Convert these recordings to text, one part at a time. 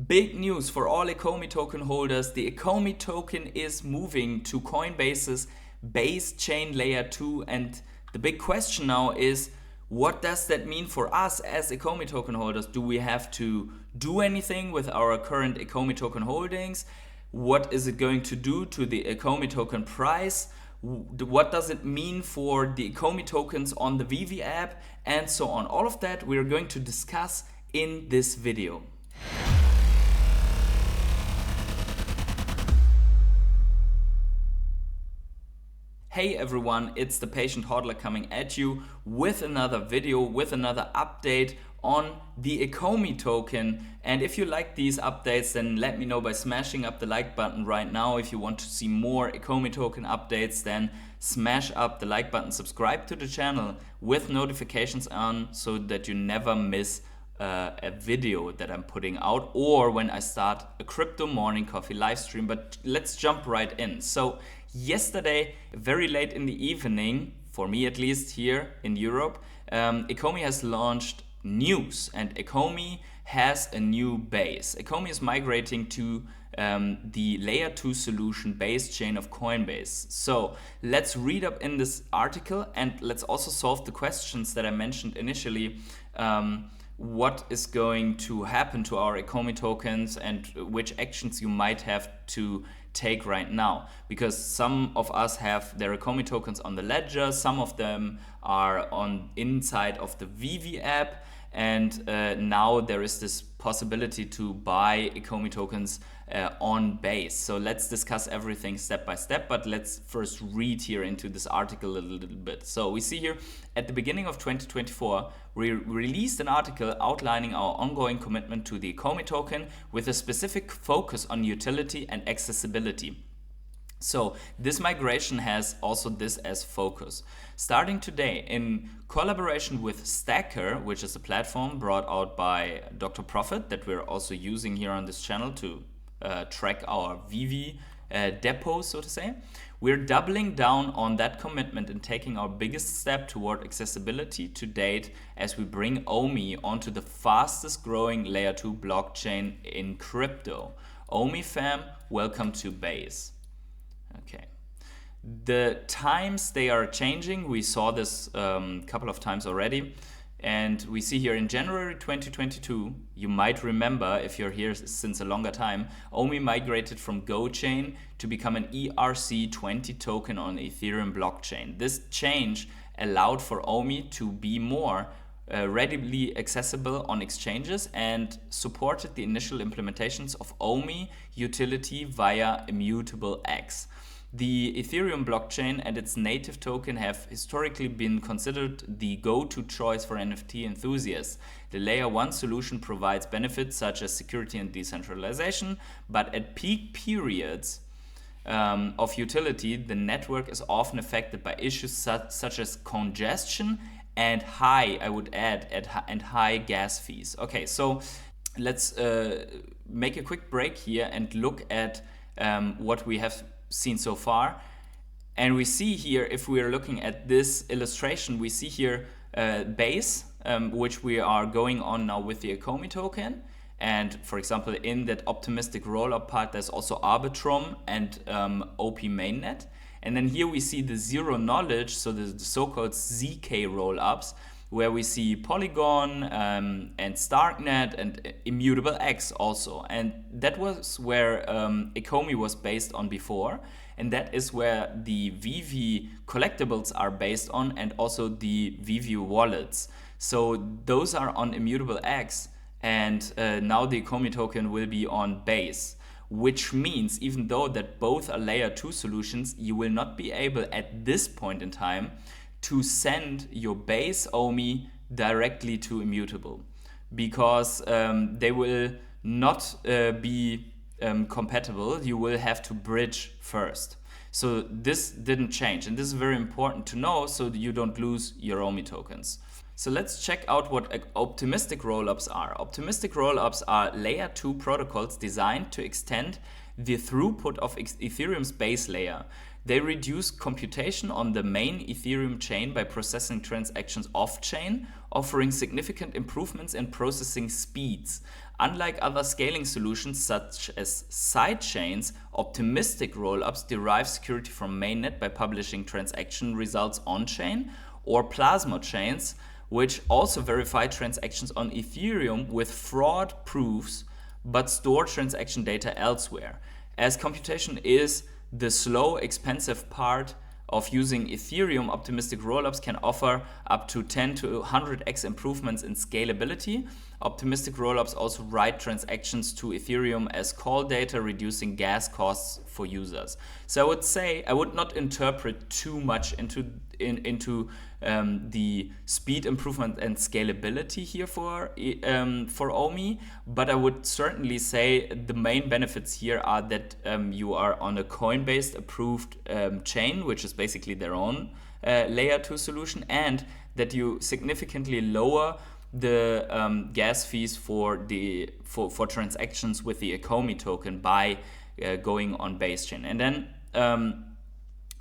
Big news for all Ecomi token holders. The Ecomi token is moving to Coinbase's Base chain layer 2, and the big question now is, what does that mean for us as Ecomi token holders? Do we have to do anything with our current Ecomi token holdings? What is it going to do to the Ecomi token price? What does it mean for the Ecomi tokens on the veve app, and so on? All of that we are going to discuss in this video. Hey everyone, it's the Patient Hodler coming at you with another video, with another update on the Ecomi token. And if you like these updates, then let me know by smashing up the like button right now. If you want to see more Ecomi token updates, then smash up the like button, subscribe to the channel with notifications on so that you never miss a video that I'm putting out or when I start a crypto morning coffee live stream. But let's jump right in. So yesterday, very late in the evening, for me at least here in Europe, Ecomi has launched news, and Ecomi has a new base. Ecomi is migrating to the layer 2 solution base chain of Coinbase. So let's read up in this article and let's also solve the questions that I mentioned initially. What is going to happen to our Ecomi tokens and which actions you might have to take right now, because some of us have their Ecomi tokens on the ledger, some of them are on inside of the veve app, and now there is this possibility to buy Ecomi tokens on Base. So let's discuss everything step by step, but let's first read here into this article a little bit. So we see here at the beginning of 2024, we released an article outlining our ongoing commitment to the Ecomi token with a specific focus on utility and accessibility. So this migration has also this as focus. Starting today, in collaboration with Stacker, which is a platform brought out by Dr. Profit that we're also using here on this channel to track our veve depot, so to say, we're doubling down on that commitment and taking our biggest step toward accessibility to date as we bring Omi onto the fastest growing layer 2 blockchain in crypto. Omi fam, welcome to Base. Okay. The times, they are changing. We saw this a couple of times already. And we see here in January 2022, you might remember if you're here since a longer time, Omi migrated from GoChain to become an ERC20 token on Ethereum blockchain. This change allowed for Omi to be more readily accessible on exchanges and supported the initial implementations of Omi utility via Immutable X. The Ethereum blockchain and its native token have historically been considered the go-to choice for NFT enthusiasts. The layer 1 solution provides benefits such as security and decentralization, but at peak periods of utility, the network is often affected by issues such as congestion and high gas fees. Okay, so let's make a quick break here and look at what we have seen so far. And we see here, if we are looking at this illustration, we see here Base, which we are going on now with the Ecomi token. And for example, in that optimistic rollup part, there's also Arbitrum and OP mainnet. And then here we see the zero knowledge, so the so-called ZK rollups, where we see Polygon and Starknet and Immutable X also. And that was where Ecomi was based on before. And that is where the veve collectibles are based on, and also the veve wallets. So those are on Immutable X, and now the Ecomi token will be on Base. Which means, even though that both are layer 2 solutions, you will not be able at this point in time to send your Base Omi directly to Immutable, because they will not be compatible. You will have to bridge first. So this didn't change, and this is very important to know so that you don't lose your Omi tokens. So let's check out what optimistic rollups are. Optimistic rollups are layer 2 protocols designed to extend the throughput of Ethereum's base layer. They reduce computation on the main Ethereum chain by processing transactions off-chain, offering significant improvements in processing speeds. Unlike other scaling solutions such as sidechains, optimistic rollups derive security from mainnet by publishing transaction results on-chain, or plasma chains, which also verify transactions on Ethereum with fraud proofs but store transaction data elsewhere. As computation is the slow, expensive part of using Ethereum, optimistic rollups can offer up to 10 to 100x improvements in scalability. Optimistic rollups also write transactions to Ethereum as call data, reducing gas costs for users. So I would say I would not interpret too much into the speed improvement and scalability here for Omi, but I would certainly say the main benefits here are that you are on a Coinbase approved chain, which is basically their own layer 2 solution, and that you significantly lower the gas fees for transactions with the Ecomi token by going on Base chain. And then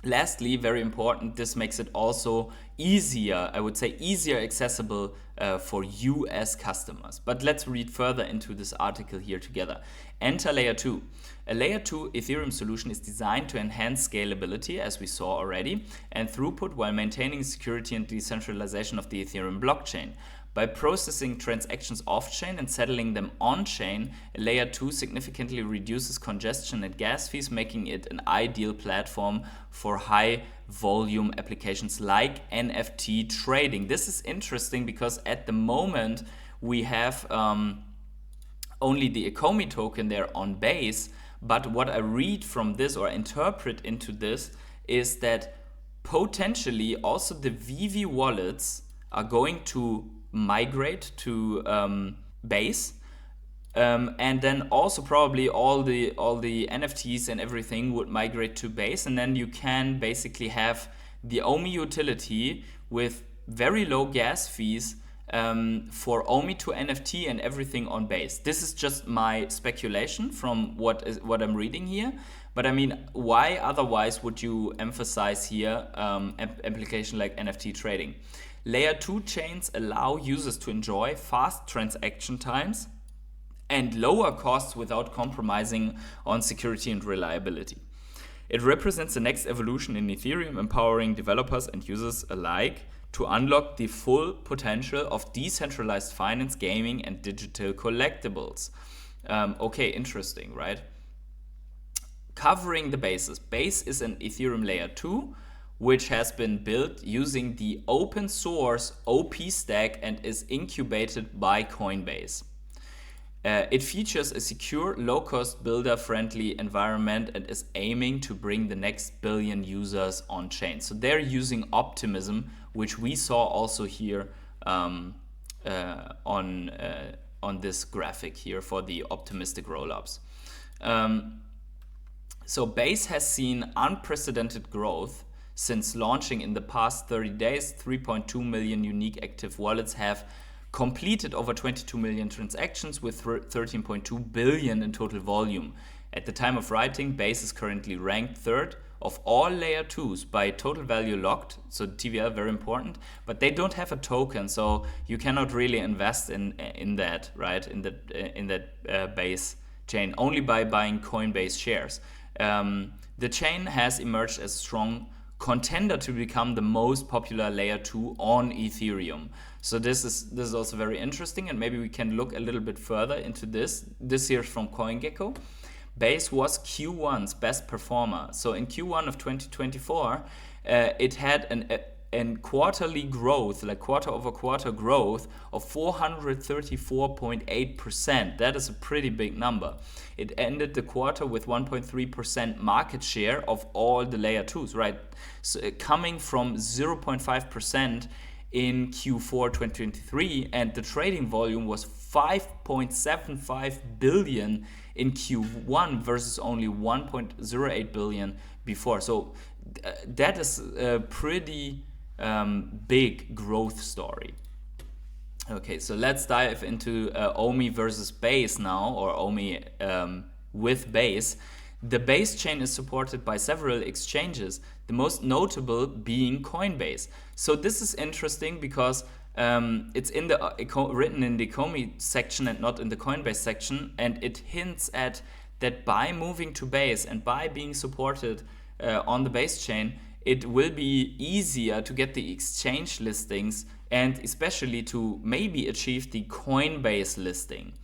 lastly, very important, this makes it also easier, I would say easier accessible for you as customers. But let's read further into this article here together. Enter Layer 2. A Layer 2 Ethereum solution is designed to enhance scalability, as we saw already, and throughput while maintaining security and decentralization of the Ethereum blockchain. By processing transactions off-chain and settling them on-chain, Layer 2 significantly reduces congestion and gas fees, making it an ideal platform for high-volume applications like NFT trading. This is interesting because at the moment we have only the Ecomi token there on Base, but what I read from this or interpret into this is that potentially also the veve wallets are going to migrate to Base, and then also probably all the NFTs and everything would migrate to Base, and then you can basically have the Omi utility with very low gas fees for Omi to NFT and everything on Base. This is just my speculation from what I'm reading here. But I mean, why otherwise would you emphasize here application like NFT trading? Layer 2 chains allow users to enjoy fast transaction times and lower costs without compromising on security and reliability. It represents the next evolution in Ethereum, empowering developers and users alike to unlock the full potential of decentralized finance, gaming, and digital collectibles. Okay, interesting, right? Covering the bases. Base is an Ethereum Layer 2, which has been built using the open source OP stack and is incubated by Coinbase. It features a secure, low-cost, builder-friendly environment and is aiming to bring the next billion users on-chain. So they're using optimism, which we saw also here on this graphic here for the optimistic rollups. So Base has seen unprecedented growth. Since launching in the past 30 days, 3.2 million unique active wallets have completed over 22 million transactions with 13.2 billion in total volume. At the time of writing, Base is currently ranked third of all Layer 2s by total value locked, so TVL very important, but they don't have a token, so you cannot really invest in that, right? In that Base chain, only by buying Coinbase shares. The chain has emerged as a strong contender to become the most popular Layer 2 on Ethereum. So this is also very interesting, and maybe we can look a little bit further into this. This here is from CoinGecko. Base was Q1's best performer. So in Q1 of 2024, it had an quarterly growth, like quarter-over-quarter growth of 434.8%. That is a pretty big number. It ended the quarter with 1.3% market share of all the Layer 2s, right? So coming from 0.5% in Q4 2023, and the trading volume was 5.75 billion in Q1 versus only 1.08 billion before. So that is a pretty big growth story. Okay, so let's dive into Omi versus Base now, or Omi with Base. The Base chain is supported by several exchanges, the most notable being Coinbase. So this is interesting because it's in the written in the Ecomi section and not in the Coinbase section, and it hints at that by moving to Base and by being supported on the Base chain, it will be easier to get the exchange listings and especially to maybe achieve the Coinbase listing.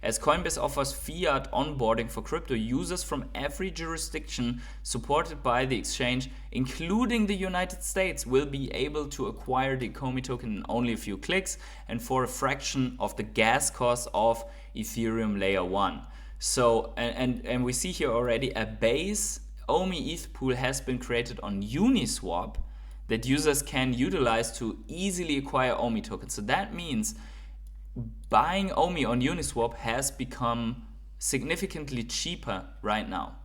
As Coinbase offers fiat onboarding for crypto, users from every jurisdiction supported by the exchange, including the United States, will be able to acquire the Ecomi token in only a few clicks and for a fraction of the gas cost of Ethereum layer 1. So, and we see here already a Base Omi ETH pool has been created on Uniswap that users can utilize to easily acquire Omi tokens. So that means buying Omi on Uniswap has become significantly cheaper right now.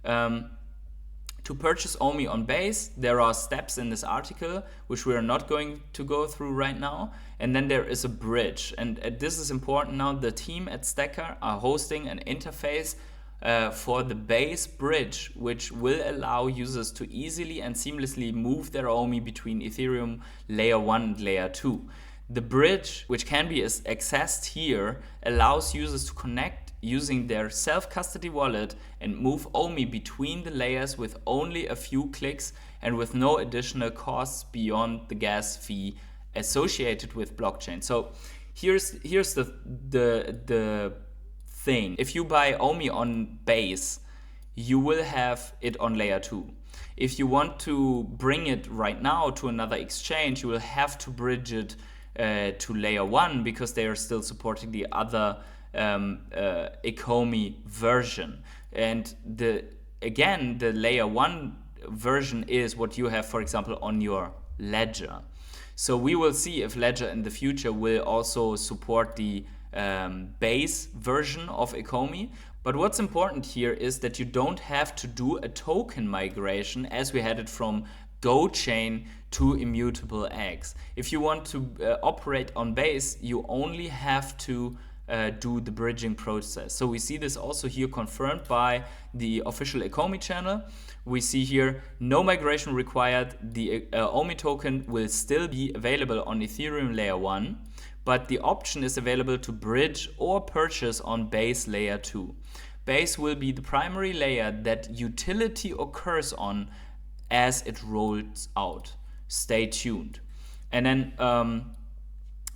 To purchase Omi on Base, there are steps in this article which we are not going to go through right now. And then there is a bridge. And this is important now. The team at Stacker are hosting an interface for the Base bridge, which will allow users to easily and seamlessly move their Omi between Ethereum layer 1 and layer 2. The bridge, which can be accessed here, allows users to connect using their self-custody wallet and move Omi between the layers with only a few clicks and with no additional costs beyond the gas fee associated with blockchain. So here's the thing. If you buy Omi on Base, you will have it on layer 2. If you want to bring it right now to another exchange, you will have to bridge it to layer 1 because they are still supporting the other Ecomi version. And the layer 1 version is what you have, for example, on your ledger. So we will see if Ledger in the future will also support the Base version of Ecomi. But what's important here is that you don't have to do a token migration as we had it from GoChain to Immutable X. If you want to operate on Base, you only have to do the bridging process. So we see this also here confirmed by the official Ecomi channel. We see here no migration required. The Omi token will still be available on Ethereum layer 1, but the option is available to bridge or purchase on Base layer 2. Base will be the primary layer that utility occurs on as it rolls out. Stay tuned. And then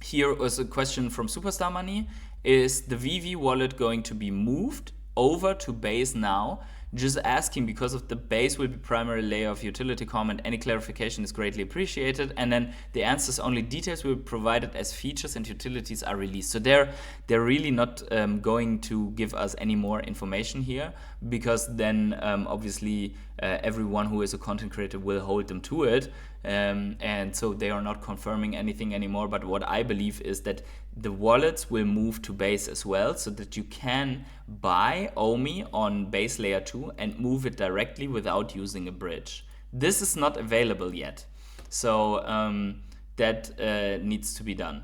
here was a question from Superstar Money. Is the veve wallet going to be moved over to Base now? Just asking because of the Base will be primary layer of utility comment. Any clarification is greatly appreciated. And then the answer is only details will be provided as features and utilities are released. So they're really not going to give us any more information here, because then obviously everyone who is a content creator will hold them to it. And so they are not confirming anything anymore. But what I believe is that the wallets will move to Base as well, so that you can buy Omi on Base layer 2 and move it directly without using a bridge. This is not available yet, so that needs to be done.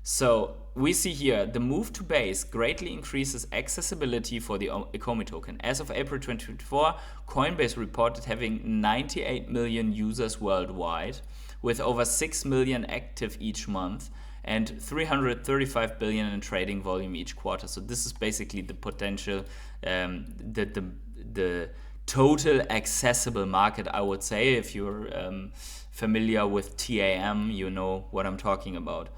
So we see here the move to Base greatly increases accessibility for the Ecomi token. As of April 2024, Coinbase reported having 98 million users worldwide, with over 6 million active each month and 335 billion in trading volume each quarter. So this is basically the potential, the total accessible market, I would say. If you're familiar with TAM, you know what I'm talking about.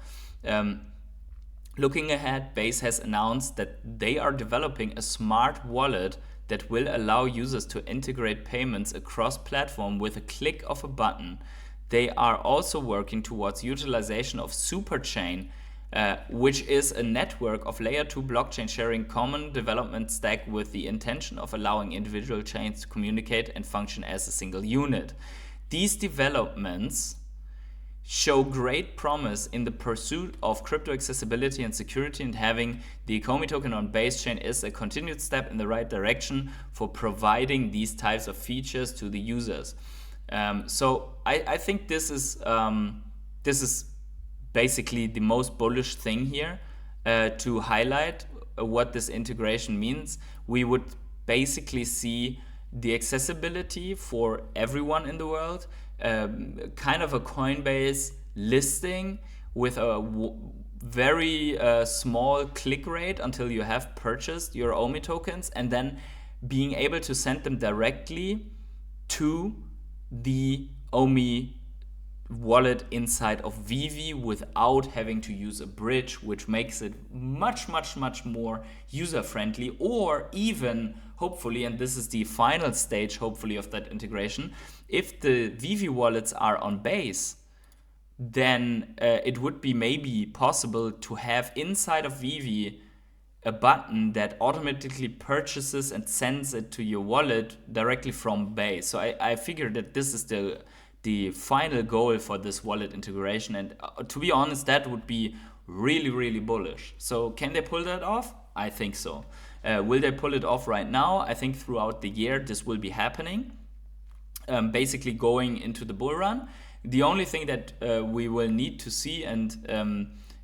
Looking ahead, Base has announced that they are developing a smart wallet that will allow users to integrate payments across platform with a click of a button. They are also working towards utilization of Superchain, which is a network of layer 2 blockchain sharing common development stack with the intention of allowing individual chains to communicate and function as a single unit. These developments show great promise in the pursuit of crypto accessibility and security, and having the Ecomi token on Base chain is a continued step in the right direction for providing these types of features to the users. So I think this is basically the most bullish thing here to highlight what this integration means. We would basically see the accessibility for everyone in the world, kind of a Coinbase listing with a very small click rate until you have purchased your Omi tokens, and then being able to send them directly to the Omi wallet inside of veve without having to use a bridge, which makes it much more user friendly. Or even, hopefully, and this is the final stage hopefully of that integration, if the veve wallets are on Base, then it would be maybe possible to have inside of veve a button that automatically purchases and sends it to your wallet directly from Base. So I figured that this is the final goal for this wallet integration, and to be honest, that would be really bullish. So can they pull that off? I think so. Will they pull it off right now? I think throughout the year this will be happening, basically going into the bull run. The only thing that we will need to see and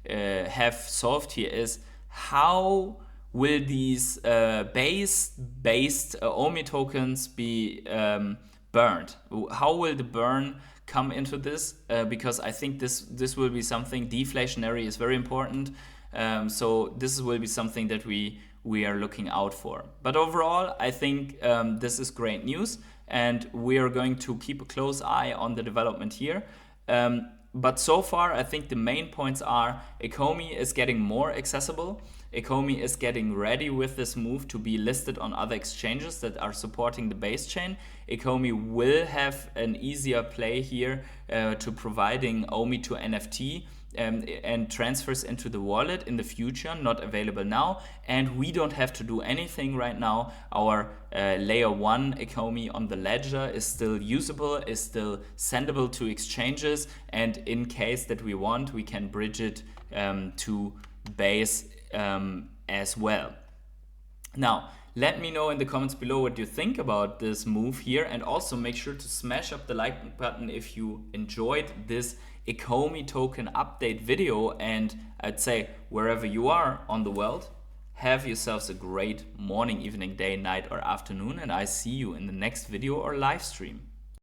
have solved here is how will these base-based Omi tokens be burned? How will the burn come into this? Because I think this will be something. Deflationary is very important. So this will be something that we are looking out for. But overall, I think this is great news, and we are going to keep a close eye on the development here. But so far, I think the main points are Ecomi is getting more accessible. Ecomi is getting ready with this move to be listed on other exchanges that are supporting the Base chain. Ecomi will have an easier play here to providing Omi to NFT and transfers into the wallet in the future, not available now. And we don't have to do anything right now. Our layer 1 Ecomi on the ledger is still usable, is still sendable to exchanges, and in case that we want, we can bridge it to Base as well. Now, let me know in the comments below what you think about this move here, and also make sure to smash up the like button if you enjoyed this Ecomi token update video. And I'd say wherever you are on the world, have yourselves a great morning, evening, day, night, or afternoon, and I see you in the next video or live stream.